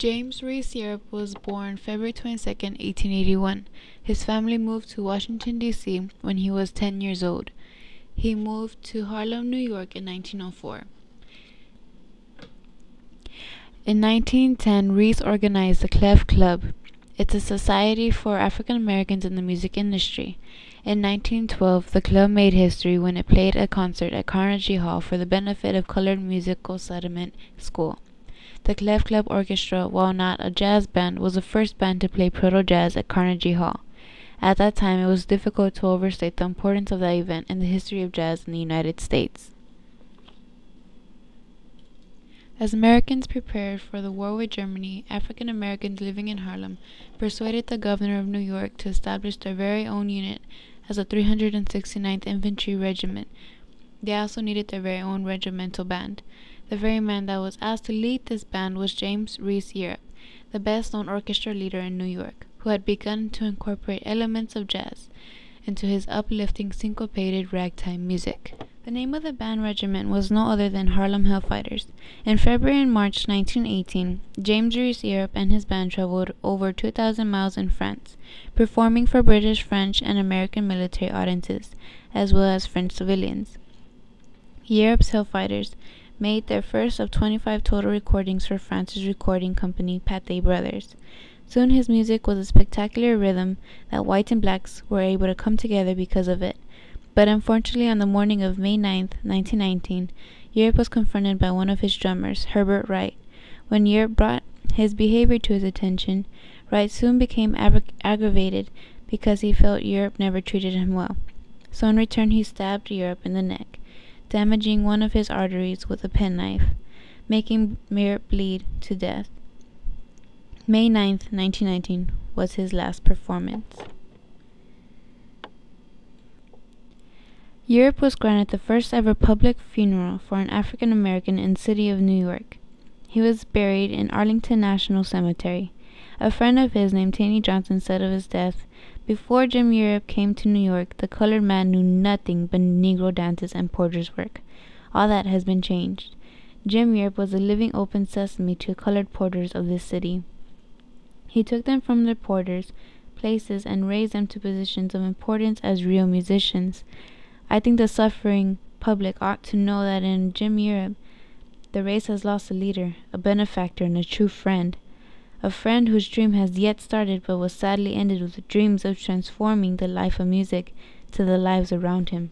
James Reese was born February 22, 1881. His family moved to Washington, D.C. when he was 10 years old. He moved to Harlem, New York in 1904. In 1910, Reese organized the Clef Club. It's a society for African Americans in the music industry. In 1912, the club made history when it played a concert at Carnegie Hall for the benefit of Colored Musical Settlement School. The Clef Club Orchestra, while not a jazz band, was the first band to play proto-jazz at Carnegie Hall. At that time, it was difficult to overstate the importance of that event in the history of jazz in the United States. As Americans prepared for the war with Germany, African Americans living in Harlem persuaded the governor of New York to establish their very own unit as the 369th Infantry Regiment. They also needed their very own regimental band. The very man that was asked to lead this band was James Reese, the best-known orchestra leader in New York, who had begun to incorporate elements of jazz into his uplifting syncopated ragtime music. The name of the band regiment was no other than Harlem Hellfighters. In February and March 1918, James Reese and his band traveled over 2,000 miles in France, performing for British, French, and American military audiences, as well as French civilians. Europe's Hellfighters made their first of 25 total recordings for France's recording company Pathé Brothers. Soon his music was a spectacular rhythm that whites and blacks were able to come together because of it. But unfortunately, on the morning of May 9, 1919, Europe was confronted by one of his drummers, Herbert Wright. When Europe brought his behavior to his attention, Wright soon became aggravated because he felt Europe never treated him well. So in return, he stabbed Europe in the neck, damaging one of his arteries with a penknife, making Europe bleed to death. May 9, 1919 was his last performance. Europe was granted the first ever public funeral for an African American in the city of New York. He was buried in Arlington National Cemetery. A friend of his named Taney Johnson said of his death, "Before Jim Europe came to New York, the colored man knew nothing but Negro dances and porter's work. All that has been changed. Jim Europe was a living open sesame to colored porters of this city. He took them from their porters' places and raised them to positions of importance as real musicians. I think the suffering public ought to know that in Jim Europe, the race has lost a leader, a benefactor, and a true friend. A friend whose dream has yet started but was sadly ended with the dreams of transforming the life of music to the lives around him."